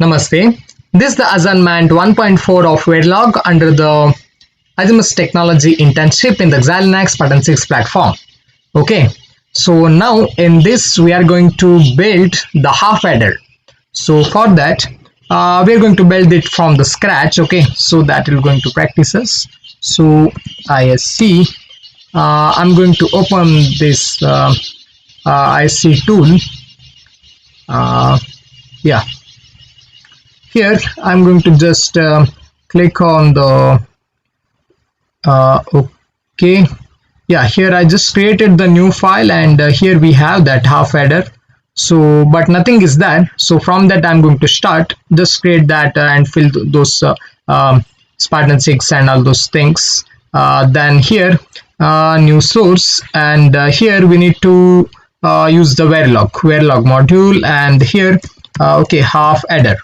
Namaste. This is the assignment 1.4 of Verilog under the Agimus Technology internship in the Xilinx Spartan 6 platform. Okay, so now in this we are going to build the half adder. So for that we are going to build it from the scratch. Okay, so that we're going to practice us. So ISC, I'm going to open this ISC tool. Yeah. Here I'm going to just click on the okay, yeah, here I just created the new file, and here we have that half adder. So but nothing is there, so from that I'm going to start, just create that and fill those Spartan 6 and all those things. Then here new source, and here we need to use the Verilog module, and here okay, half adder,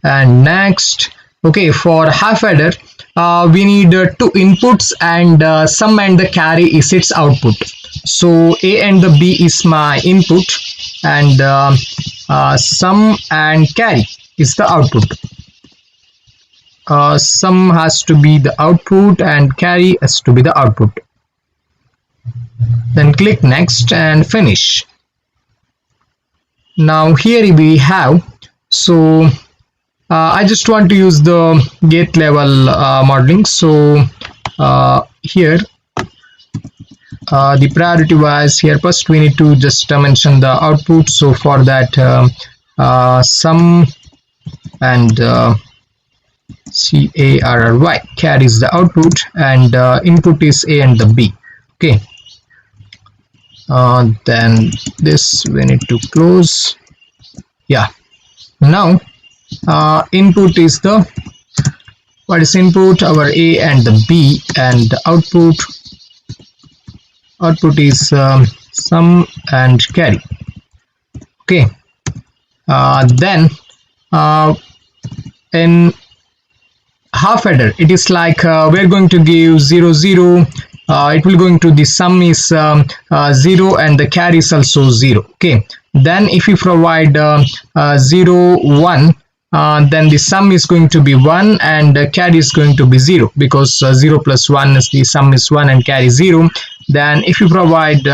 and next, okay, for half adder we need two inputs, and sum and the carry is its output. So A and the B is my input, and sum and carry is the output. Sum has to be the output and carry has to be the output. Then click next and finish. Now here we have, so I just want to use the gate level modeling. So here the priority wise, here first we need to just mention the output. So for that sum and CARRY, carries the output, and input is A and the B. Okay, then this we need to close. Yeah, now input is the, what is input? Our A and the B, and output is sum and carry. Okay, then in half adder it is like we're going to give 0 0, it will going to, the sum is 0 and the carry is also 0. Okay, then if you provide 0 1, then the sum is going to be 1 and carry is going to be 0, because 0 plus 1 is, the sum is 1 and carry 0. Then if you provide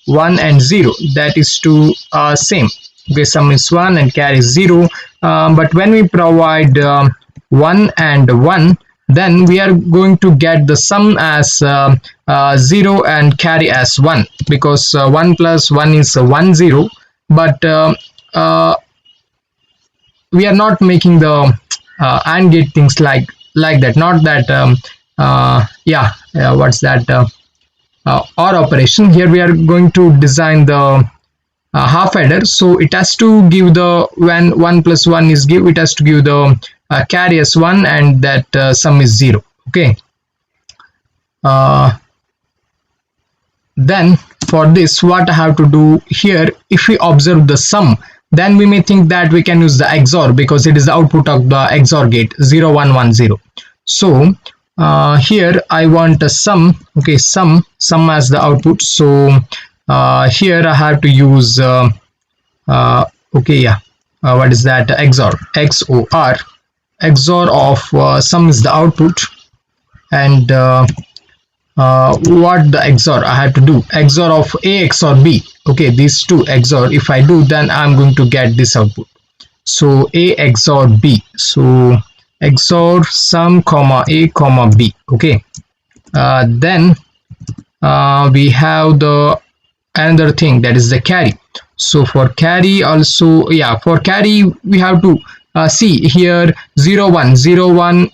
1 and 0, that is to same. Okay, sum is 1 and carry is 0. But when we provide 1 and 1, then we are going to get the sum as 0 and carry as 1, because 1 plus 1 is 1 0. But we are not making the AND gate things like that, not that what's that OR operation. Here we are going to design the half adder, so it has to give the, when 1 plus 1 is give, it has to give the carry as 1, and that sum is 0. Okay, then for this what I have to do here, if we observe the sum, then we may think that we can use the XOR, because it is the output of the XOR gate 0 1 1 0. So here I want a sum. Okay, sum as the output. So here I have to use okay, yeah, what is that? XOR of sum is the output, and what the XOR I have to do, XOR of A XOR B. Okay, these two XOR if I do, then I'm going to get this output. So A XOR B, so XOR sum comma A comma B. Okay, then we have the another thing, that is the carry. So for carry also, yeah, for carry we have to see here 0 1 0 1.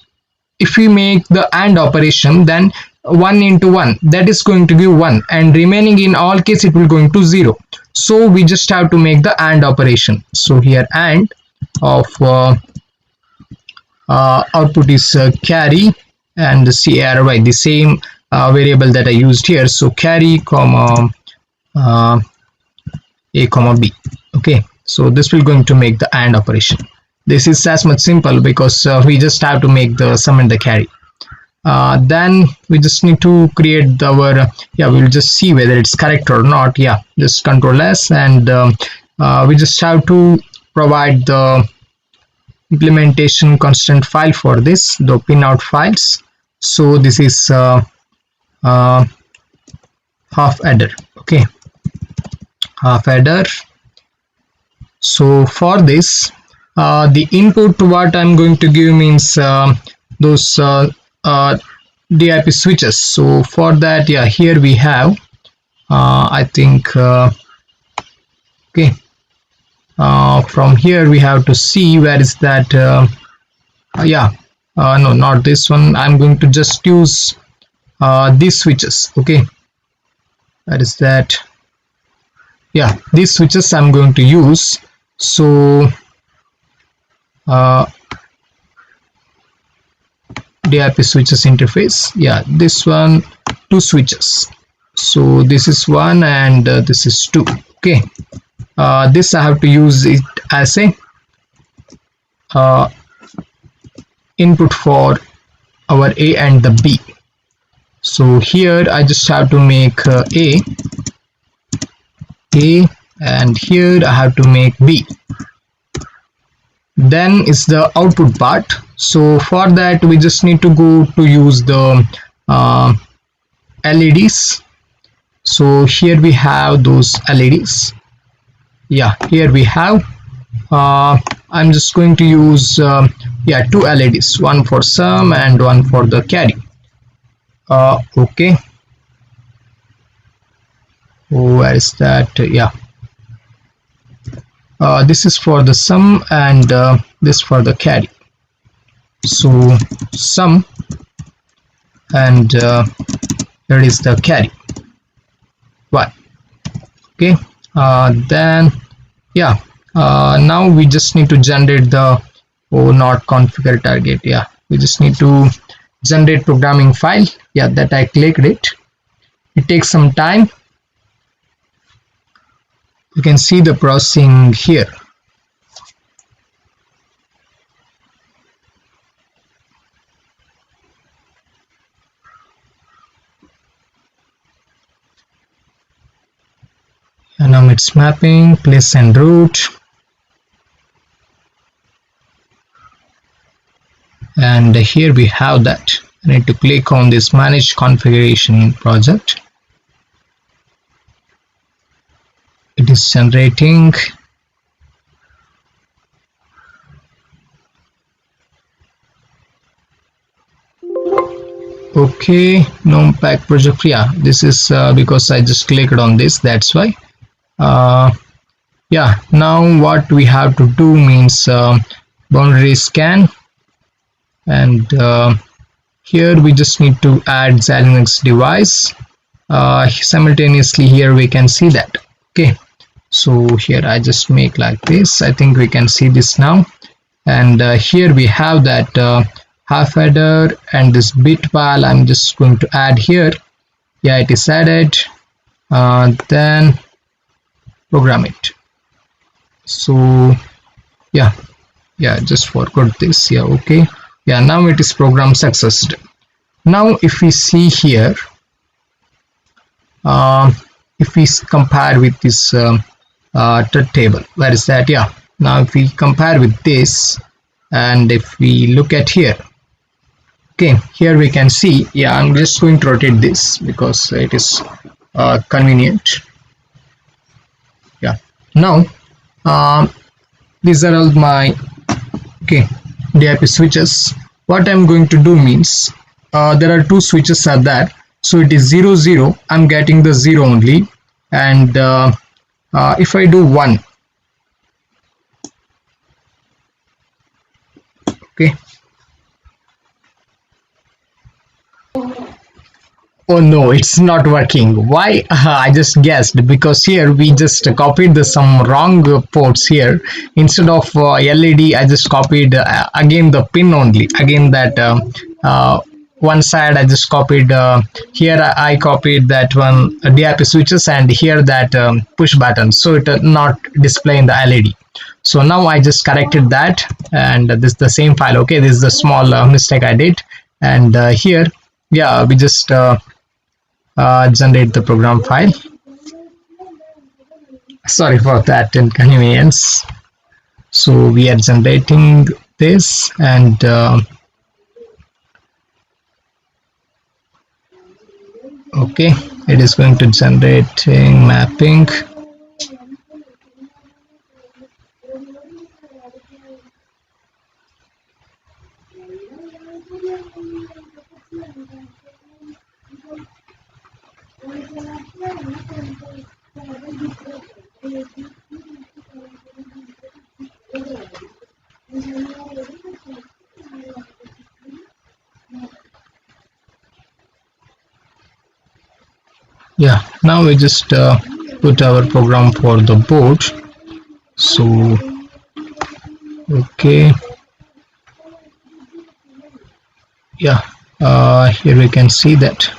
If we make the AND operation, then 1 into 1, that is going to give 1, and remaining in all case it will going to 0. So we just have to make the AND operation. So here AND of output is carry and the CARY, the same variable that I used here. So carry comma A comma B. Okay, so this will going to make the AND operation. This is as much simple, because we just have to make the sum and the carry. Then we just need to create our, yeah, we'll just see whether it's correct or not. Yeah, just Control S, and we just have to provide the implementation constant file for this, the pinout files. So this is uh, half adder. Okay, half adder. So for this, the input what I'm going to give means those DIP switches. So for that, yeah, here we have I think okay, from here we have to see where is that yeah, no, not this one. I'm going to just use these switches. Okay, that is that. Yeah, these switches I'm going to use. So DIP switches interface, yeah, this one, two switches. So this is one and this is two. Okay, this I have to use it as a input for our A and the B. So here I just have to make A, and here I have to make B. Then is the output part. So for that we just need to go to use the LEDs. So here we have those LEDs. Yeah, here we have I'm just going to use yeah, two LEDs, one for sum and one for the carry. Okay, where is that? Yeah, this is for the sum and this for the carry. So sum and here is the carry. What? Okay, then yeah, now we just need to generate the not configure target. Yeah, we just need to generate programming file. Yeah, that I clicked it. It takes some time. You can see the processing here. And now it's mapping, place and route. And here we have that. I need to click on this manage configuration project. It is generating. Okay, no pack project. Yeah, this is because I just clicked on this, that's why. Yeah, now what we have to do means boundary scan, and here we just need to add Xilinx device. Simultaneously here we can see that. Okay, so here I just make like this. I think we can see this now. And here we have that half adder and this bit file. I'm just going to add here. Yeah, it is added. Then program it. So yeah, just forgot this. Yeah, okay. Yeah, now it is program successed. Now if we see here, if we compare with this table, where is that? Yeah, now if we compare with this and if we look at here, okay, here we can see, yeah, I'm just going to rotate this because it is convenient. Yeah, now these are all my DIP switches. What I'm going to do means there are two switches are there, so it is 0 0. I'm getting the 0 only, and if I do 1, okay. Oh no, it's not working. Why? I just guessed, because here we just copied some wrong ports here. Instead of LED, I just copied again the pin only. Again that one side I just copied. Here I copied that one DIP switches, and here that push button. So it not displaying the LED. So now I just corrected that, and this is the same file. Okay, this is the small mistake I did, and here, yeah, we just generate the program file. Sorry for that inconvenience. So we are generating this, and okay, it is going to generating mapping. Yeah, now we just put our program for the board. So okay, yeah, here we can see that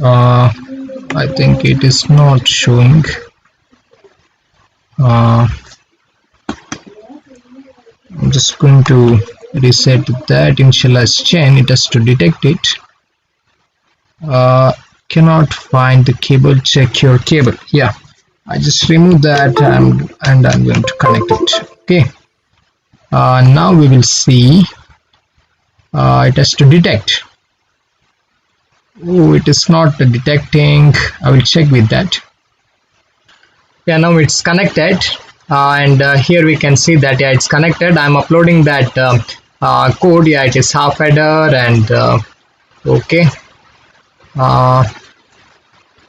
I think it is not showing. I'm just going to reset that initialize chain. It has to detect it. Cannot find the cable. Check your cable. Yeah, I just remove that, and I'm going to connect it. Okay. Now we will see. It has to detect. Oh, it is not detecting. I will check with that. Yeah, now it's connected, and here we can see that yeah, it's connected. I'm uploading that code. Yeah, it is half header, and okay.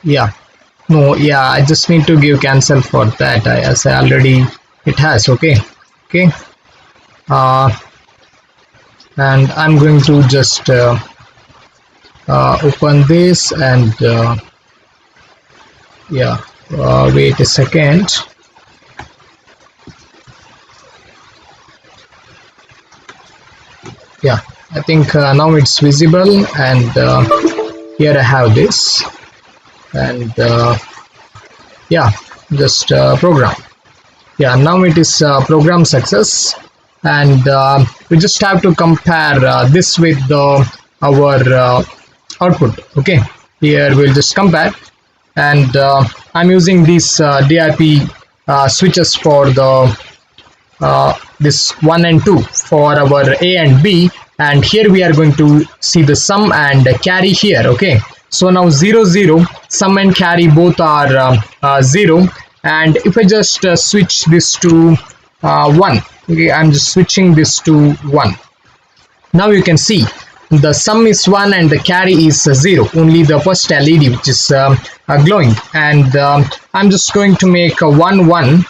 Yeah, no, yeah, I just need to give cancel for that. As I already it has. Okay, okay. Uh, and I'm going to just open this, and yeah, wait a second. Yeah, I think now it's visible, and here I have this, and yeah, just program. Yeah, now it is program success, and we just have to compare this with our output. Okay, here we'll just compare, and I'm using these DIP switches for the this 1 and 2 for our A and B, and here we are going to see the sum and carry here. Okay, so now 0 0 sum and carry both are 0, and if I just switch this to 1, okay, I'm just switching this to 1. Now you can see the sum is 1 and the carry is 0, only the first LED which is glowing, and I'm just going to make a 1 1.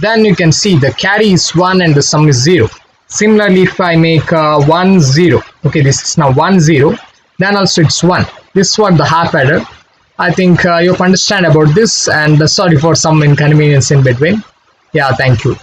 Then you can see the carry is 1 and the sum is 0. Similarly, if I make 1 0, okay, this is now 1 0, then also it's 1. This was the half adder. I think you understand about this, and sorry for some inconvenience in between. Yeah, thank you.